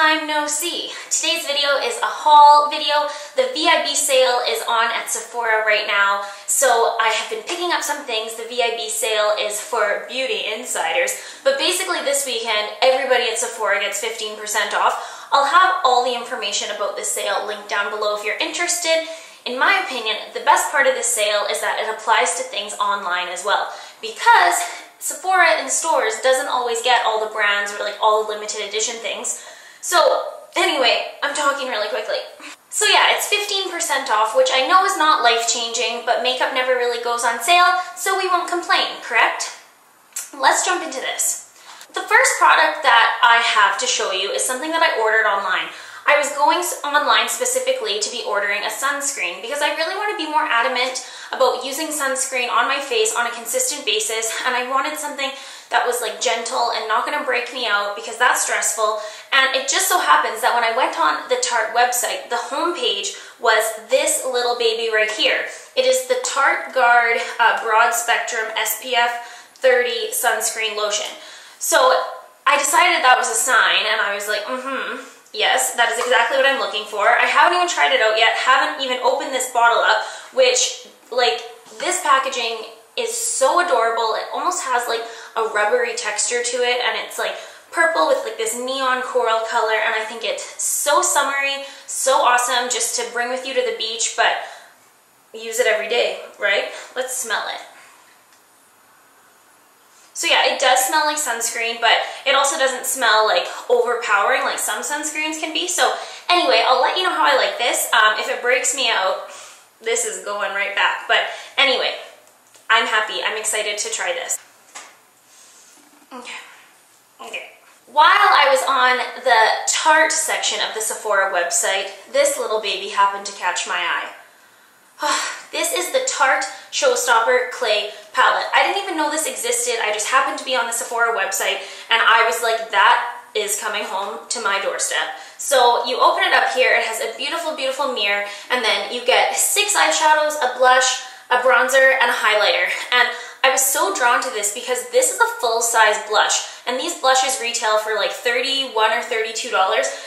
time no see. Today's video is a haul video. The VIB sale is on at Sephora right now, so I have been picking up some things. The VIB sale is for beauty insiders, but basically this weekend everybody at Sephora gets 15% off. I'll have all the information about this sale linked down below if you're interested. In my opinion, the best part of this sale is that it applies to things online as well, because Sephora in stores doesn't always get all the brands or like all the limited edition things. So anyway, I'm talking really quickly. So yeah, it's 15% off, which I know is not life-changing, but makeup never really goes on sale, so we won't complain, correct? Let's jump into this. The first product that I have to show you is something that I ordered online. I was going online specifically to be ordering a sunscreen because I really want to be more adamant about using sunscreen on my face on a consistent basis, and I wanted something that was like gentle and not going to break me out because that's stressful. And it just so happens that when I went on the Tarte website, the homepage was this little baby right here. It is the Tarte Guard Broad Spectrum SPF 30 Sunscreen Lotion. So I decided that was a sign, and I was like, yes, that is exactly what I'm looking for. I haven't even tried it out yet, haven't even opened this bottle up, which, like, this packaging is so adorable. It almost has like a rubbery texture to it, and it's like purple with like this neon coral color, and I think it's so summery, so awesome just to bring with you to the beach, but use it every day, right? Let's smell it. So yeah, it does smell like sunscreen, but it also doesn't smell like overpowering like some sunscreens can be. So anyway, I'll let you know how I like this. If it breaks me out, this is going right back. But anyway, I'm happy. I'm excited to try this. Okay. While I was on the Tarte section of the Sephora website, this little baby happened to catch my eye. This is the Tarte Showstopper Clay Palette. I didn't even know this existed. I just happened to be on the Sephora website, and I was like, that is coming home to my doorstep. So you open it up here. It has a beautiful, beautiful mirror, and then you get 6 eyeshadows, a blush, a bronzer, and a highlighter. And I was so drawn to this because this is a full-size blush, and these blushes retail for like $31 or $32,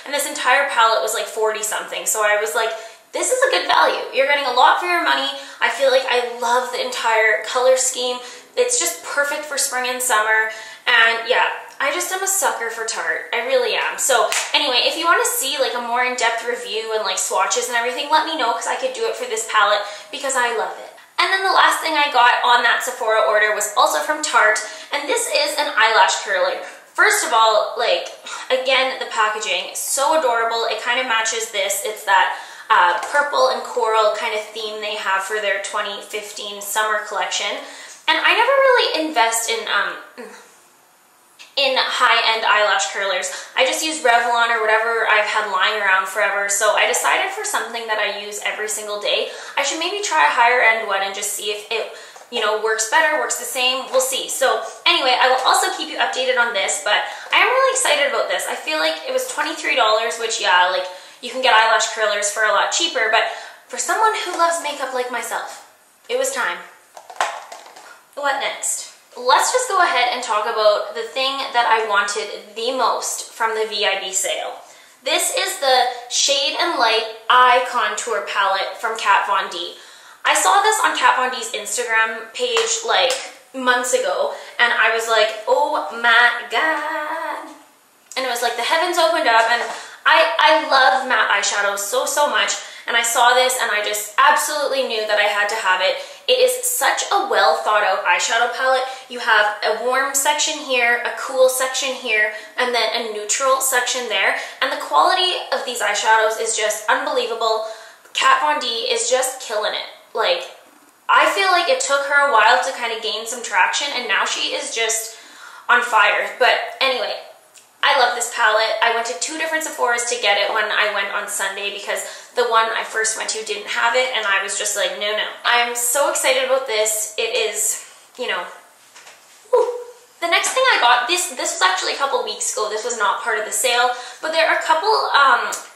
and this entire palette was like 40 something. So I was like, this is a good value. You're getting a lot for your money. I feel like I love the entire color scheme. It's just perfect for spring and summer. And yeah, I just am a sucker for Tarte. I really am. So anyway, if you want to see like a more in-depth review and like swatches and everything, let me know because I could do it for this palette because I love it. And then the last thing I got on that Sephora order was also from Tarte, and this is an eyelash curler. First of all, like, again, the packaging, so adorable. It kind of matches this. It's that purple and coral kind of theme they have for their 2015 summer collection. And I never really invest in high-end eyelash curlers. I just use Revlon or whatever I've had lying around forever. So I decided for something that I use every single day, I should maybe try a higher-end one and just see if it, you know, works better, works the same. We'll see. So anyway, I will also keep you updated on this, but I am really excited about this. I feel like it was $23, which, yeah, like, you can get eyelash curlers for a lot cheaper, but for someone who loves makeup like myself, it was time. What next? Let's just go ahead and talk about the thing that I wanted the most from the VIB sale. This is the Shade and Light Eye Contour Palette from Kat Von D. I saw this on Kat Von D's Instagram page like months ago, and I was like, oh my god. And it was like the heavens opened up, and I love matte eyeshadows so much, and I saw this and I just absolutely knew that I had to have it. It is such a well thought out eyeshadow palette. You have a warm section here, a cool section here, and then a neutral section there, and the quality of these eyeshadows is just unbelievable. Kat Von D is just killing it. Like, I feel like it took her a while to kind of gain some traction, and now she is just on fire. But anyway, I love this palette. I went to 2 different Sephoras to get it when I went on Sunday because the one I first went to didn't have it, and I was just like, no. I'm so excited about this. It is, you know, woo. The next thing I got, this was actually a couple weeks ago. This was not part of the sale, but there are a couple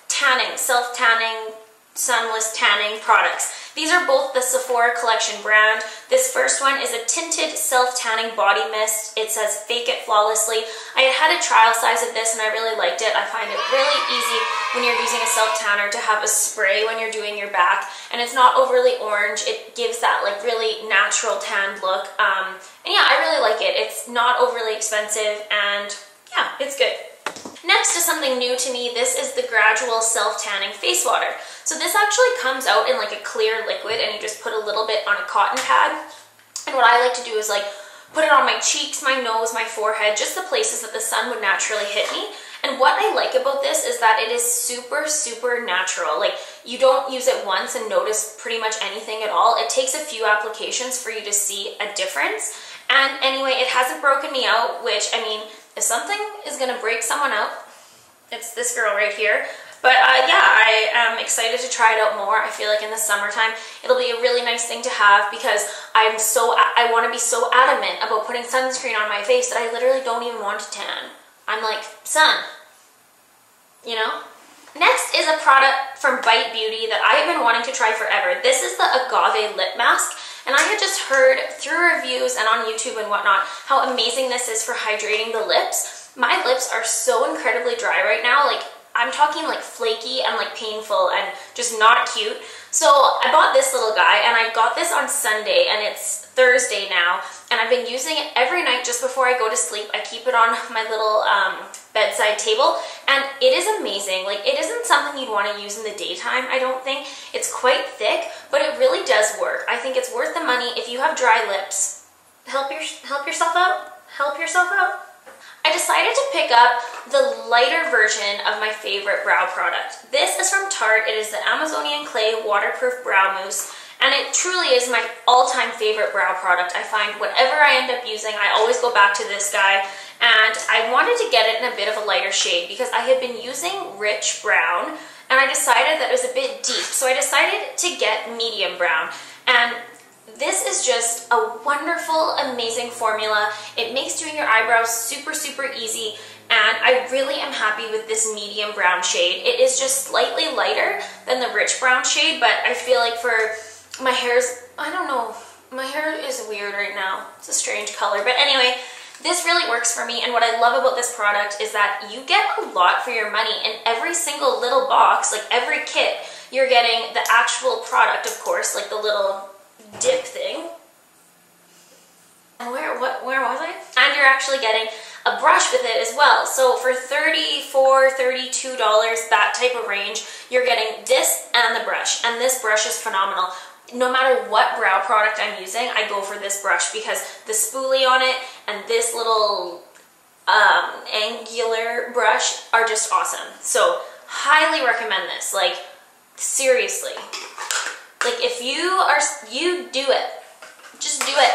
tanning, self-tanning, sunless tanning products. These are both the Sephora Collection brand. This first one is a tinted self-tanning body mist. It says fake it flawlessly. I had a trial size of this and I really liked it. I find it really easy when you're using a self-tanner to have a spray when you're doing your back, and it's not overly orange. It gives that like really natural tanned look. And yeah, I really like it. It's not overly expensive and yeah, it's good. Next is something new to me. This is the Gradual Self-Tanning Face Water. So this actually comes out in like a clear liquid and you just put a little bit on a cotton pad. And what I like to do is like put it on my cheeks, my nose, my forehead, just the places that the sun would naturally hit me. And what I like about this is that it is super, super natural. Like you don't use it once and notice pretty much anything at all. It takes a few applications for you to see a difference. And anyway, it hasn't broken me out, which I mean, if something is gonna break someone out, it's this girl right here. But yeah, I am excited to try it out more. I feel like in the summertime, it'll be a really nice thing to have because I want to be so adamant about putting sunscreen on my face that I literally don't even want to tan. I'm like, sun, you know? Next is a product from Bite Beauty that I have been wanting to try forever. This is the Agave Lip Mask. And I had just heard through reviews and on YouTube and whatnot how amazing this is for hydrating the lips. My lips are so incredibly dry right now. Like, I'm talking like flaky and like painful and just not cute. So I bought this little guy and I got this on Sunday and it's Thursday now. And I've been using it every night just before I go to sleep. I keep it on my little bedside table and it is amazing. Like, it isn't something you'd want to use in the daytime, I don't think. It's quite thick, but it really does work. I think it's worth the money if you have dry lips. Help yourself out. Help yourself out. I decided to pick up the lighter version of my favorite brow product. This is from Tarte. It is the Amazonian Clay Waterproof Brow Mousse. And it truly is my all-time favorite brow product. I find whatever I end up using, I always go back to this guy. And I wanted to get it in a bit of a lighter shade because I had been using rich brown and I decided that it was a bit deep. So I decided to get medium brown. And this is just a wonderful, amazing formula. It makes doing your eyebrows super, super easy. And I really am happy with this medium brown shade. It is just slightly lighter than the rich brown shade, but I feel like for my hair's, I don't know, my hair is weird right now. It's a strange color, but anyway, this really works for me. And what I love about this product is that you get a lot for your money. In every single little box, like every kit, you're getting the actual product, of course, like the little dip thing. And where was I? And you're actually getting a brush with it as well. So for $34, $32, that type of range, you're getting this and the brush. And this brush is phenomenal. No matter what brow product I'm using, I go for this brush because the spoolie on it and this little angular brush are just awesome. So highly recommend this. Like, seriously. Like, if you do it. Just do it.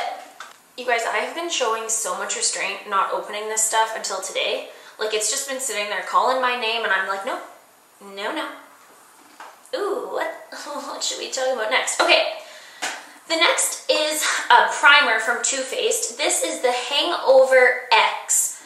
You guys, I have been showing so much restraint not opening this stuff until today. Like, it's just been sitting there calling my name and I'm like, no, no, no. Ooh, what should we talk about next? Okay, the next is a primer from Too Faced. This is the Hangover X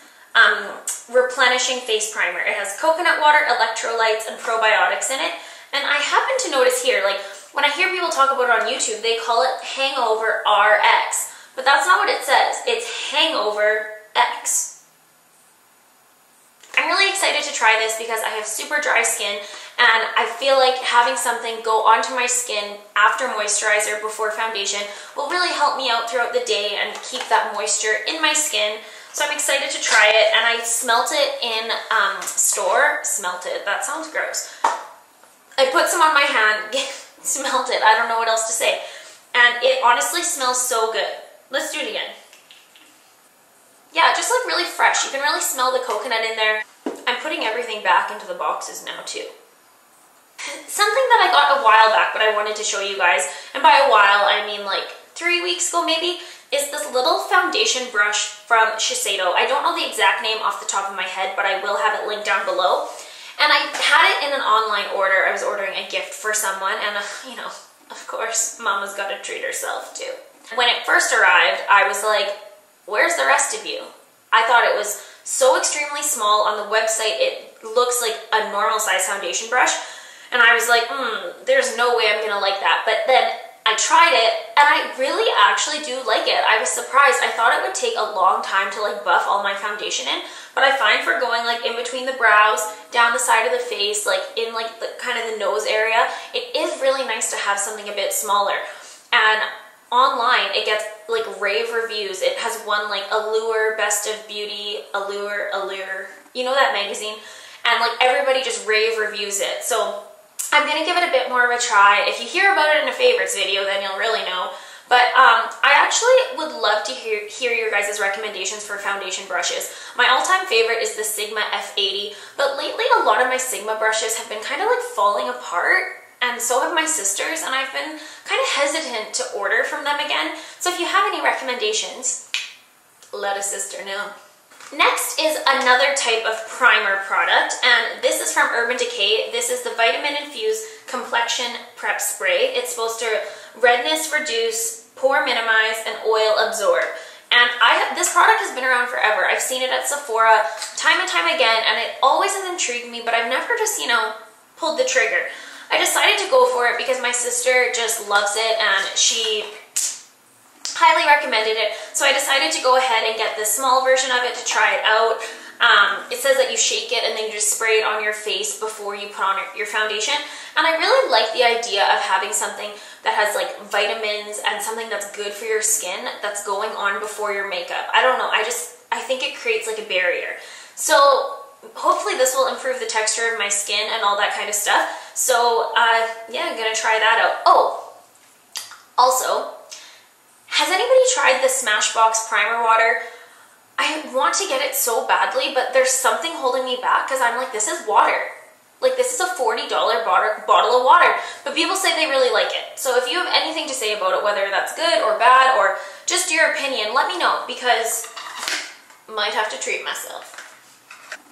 Replenishing Face Primer. It has coconut water, electrolytes, and probiotics in it. And I happen to notice here, like, when I hear people talk about it on YouTube, they call it Hangover RX. But that's not what it says. It's Hangover X. I'm really excited to try this because I have super dry skin and I feel like having something go onto my skin after moisturizer before foundation will really help me out throughout the day and keep that moisture in my skin. So I'm excited to try it, and I smelt it in store. Smelt it, that sounds gross. I put some on my hand, smelt it, I don't know what else to say. And it honestly smells so good. Let's do it again. Yeah, just like really fresh. You can really smell the coconut in there. I'm putting everything back into the boxes now too. Something that I got a while back, but I wanted to show you guys, and by a while I mean like 3 weeks ago maybe, is this little foundation brush from Shiseido. I don't know the exact name off the top of my head, but I will have it linked down below. And I had it in an online order. I was ordering a gift for someone, and you know, of course, Mama's got to treat herself too. When it first arrived, I was like, where's the rest of you? I thought it was so extremely small. On the website, it looks like a normal size foundation brush. And I was like, there's no way I'm gonna like that. But then I tried it, and I really actually do like it. I was surprised. I thought it would take a long time to like buff all my foundation in, but I find for going like in between the brows, down the side of the face, like in like the kind of the nose area, it is really nice to have something a bit smaller. And online, it gets like rave reviews. It has won like Allure, Best of Beauty, Allure, you know that magazine? And like everybody just rave reviews it. So I'm gonna give it a bit more of a try. If you hear about it in a favorites video, then you'll really know. But I actually would love to hear your guys' recommendations for foundation brushes. My all-time favorite is the Sigma F80, but lately a lot of my Sigma brushes have been kind of like falling apart, and so have my sisters, and I've been kind of hesitant to order from them again. So if you have any recommendations, let a sister know. Next is another type of primer product, and this is from Urban Decay. This is the Vitamin Infused Complexion Prep Spray. It's supposed to redness reduce, pore minimize, and oil absorb. And this product has been around forever. I've seen it at Sephora time and time again, and it always has intrigued me, but I've never just, you know, pulled the trigger. I decided to go for it because my sister just loves it, and she highly recommended it, so I decided to go ahead and get the small version of it to try it out. It says that you shake it and then you just spray it on your face before you put on your foundation, and I really like the idea of having something that has like vitamins and something that's good for your skin that's going on before your makeup. I don't know, I think it creates like a barrier. So hopefully this will improve the texture of my skin and all that kind of stuff. So yeah, I'm gonna try that out. Oh, also, has anybody tried the Smashbox Primer Water? I want to get it so badly, but there's something holding me back because I'm like, this is water. Like, this is a $40 bottle of water, but people say they really like it. So if you have anything to say about it, whether that's good or bad or just your opinion, let me know, because I might have to treat myself.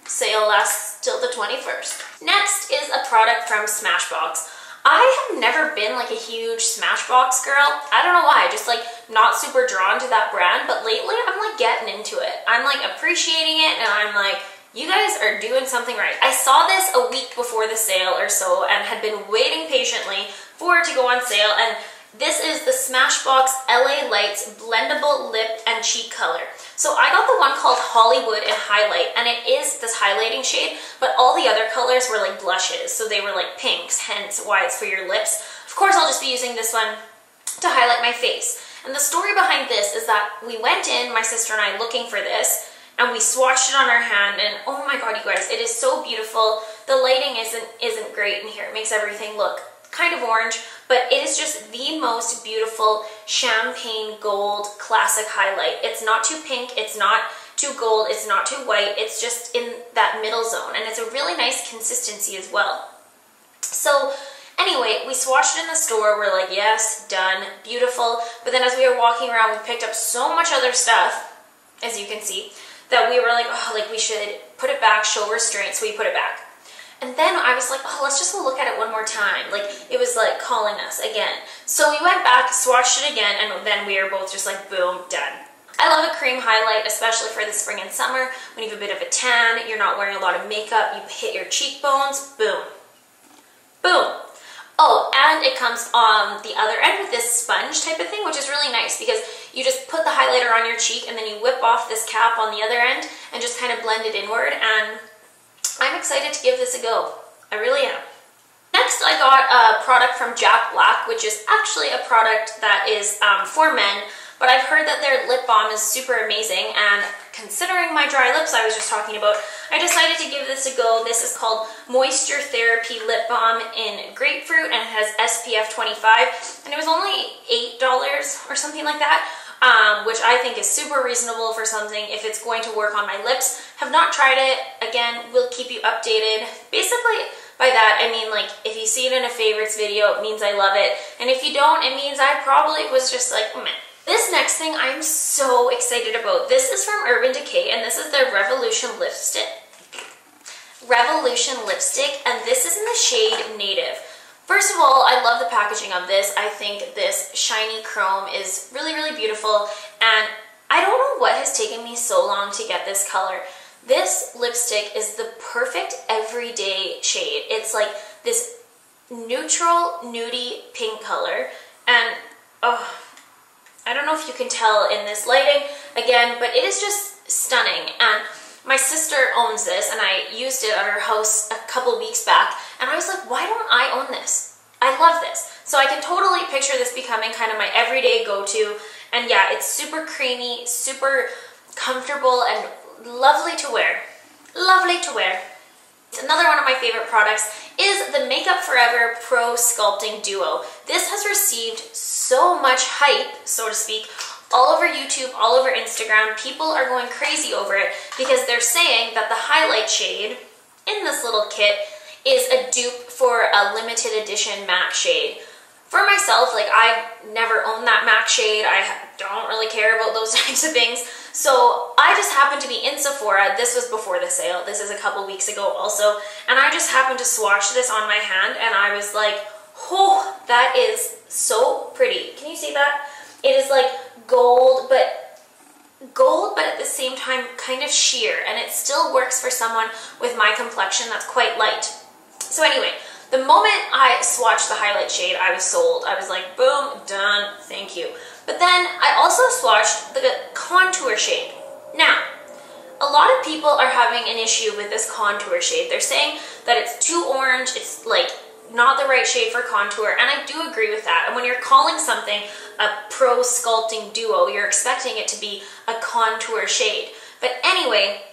Sale lasts till the 21st. Next is a product from Smashbox. I have never been like a huge Smashbox girl. I don't know why, just like not super drawn to that brand, but lately I'm like getting into it. I'm like appreciating it, and I'm like, you guys are doing something right. I saw this a week before the sale or so and had been waiting patiently for it to go on sale, and this is the Smashbox LA Lights Blendable Lip and Cheek Color. So I got the one called Hollywood and Highlight, and it is this highlighting shade, but all the other colors were like blushes, so they were like pinks, hence why it's for your lips. Of course, I'll just be using this one to highlight my face. And the story behind this is that we went in, my sister and I, looking for this, and we swatched it on our hand, and oh my god, you guys, it is so beautiful. The lighting isn't great in here. It makes everything look kind of orange, but it is just the most beautiful champagne gold classic highlight. It's not too pink, it's not too gold, it's not too white, it's just in that middle zone, and it's a really nice consistency as well. So anyway, we swatched it in the store, we're like, yes, done, beautiful, but then as we were walking around, we picked up so much other stuff, as you can see, that we were like, oh, like we should put it back, show restraint, so we put it back. And then I was like, oh, let's just go look at it one more time. Like, it was like calling us again. So we went back, swatched it again, and then we were both just like, boom, done. I love a cream highlight, especially for the spring and summer, when you have a bit of a tan, you're not wearing a lot of makeup, you hit your cheekbones, boom. Boom. Oh, and it comes on the other end with this sponge type of thing, which is really nice because you just put the highlighter on your cheek and then you whip off this cap on the other end and just kind of blend it inward, and I'm excited to give this a go. I really am. Next, I got a product from Jack Black, which is actually a product that is for men, but I've heard that their lip balm is super amazing, and considering my dry lips I was just talking about, I decided to give this a go. This is called Moisture Therapy Lip Balm in Grapefruit, and it has SPF 25, and it was only $8 or something like that. Which I think is super reasonable for something if it's going to work on my lips. Have not tried it. Again, we'll keep you updated. Basically, by that, I mean, like, if you see it in a favorites video, it means I love it. And if you don't, it means I probably was just like, meh. This next thing I'm so excited about. This is from Urban Decay, and this is their Revolution Lipstick. Revolution Lipstick, and this is in the shade Native. First of all, I love the packaging of this. I think this shiny chrome is really, really beautiful, and I don't know what has taken me so long to get this color. This lipstick is the perfect everyday shade. It's like this neutral, nudie pink color, And oh, I don't know if you can tell in this lighting again, but it is just stunning. And my sister owns this, and I used it at her house a couple weeks back, and I was like, why don't I own this? I love this. So I can totally picture this becoming kind of my everyday go-to. And yeah, it's super creamy, super comfortable, and lovely to wear. Lovely to wear. Another one of my favorite products is the Makeup Forever Pro Sculpting Duo. This has received so much hype, so to speak, all over YouTube, all over Instagram. People are going crazy over it because they're saying that the highlight shade in this little kit is a dupe for a limited edition MAC shade. For myself, like, I've never owned that MAC shade. I don't really care about those types of things. So I just happened to be in Sephora. This was before the sale. This is a couple weeks ago also. And I just happened to swatch this on my hand, and I was like, oh, that is so pretty. Can you see that? It is like gold, but at the same time kind of sheer, and it still works for someone with my complexion that's quite light. So anyway, the moment I swatched the highlight shade, I was sold. I was like, boom, done, thank you. But then I also swatched the contour shade. Now, a lot of people are having an issue with this contour shade. They're saying that it's too orange, it's like not the right shade for contour, and I do agree with that. And when you're calling something a pro sculpting duo, you're expecting it to be a contour shade. But anyway,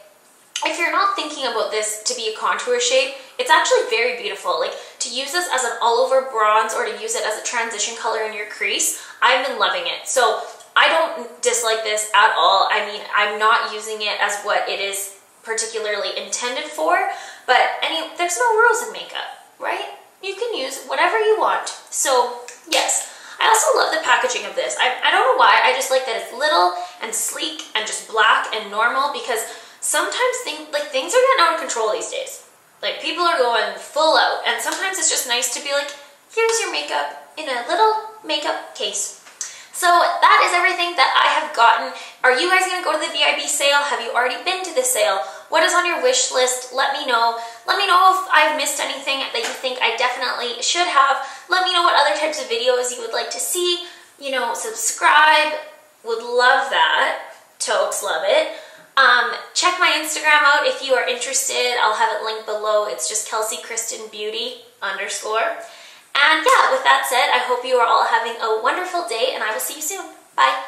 if you're not thinking about this to be a contour shade, it's actually very beautiful. Like, to use this as an all-over bronze or to use it as a transition color in your crease, I've been loving it. So I don't dislike this at all. I mean, I'm not using it as what it is particularly intended for, but there's no rules in makeup, right? You can use whatever you want. So yes, I also love the packaging of this. I don't know why, I just like that it's little and sleek and just black and normal, because sometimes things are getting out of control these days. Like, people are going full out, and sometimes it's just nice to be like, here's your makeup in a little makeup case. So that is everything that I have gotten. Are you guys going to go to the VIB sale? Have you already been to the sale? What is on your wish list? Let me know. Let me know if I've missed anything that you think I definitely should have. Let me know what other types of videos you would like to see. You know, subscribe. Would love that. Totes love it. Check my Instagram out if you are interested. I'll have it linked below. It's just KelseyKristenBeauty_. And yeah, with that said, I hope you are all having a wonderful day, and I will see you soon. Bye.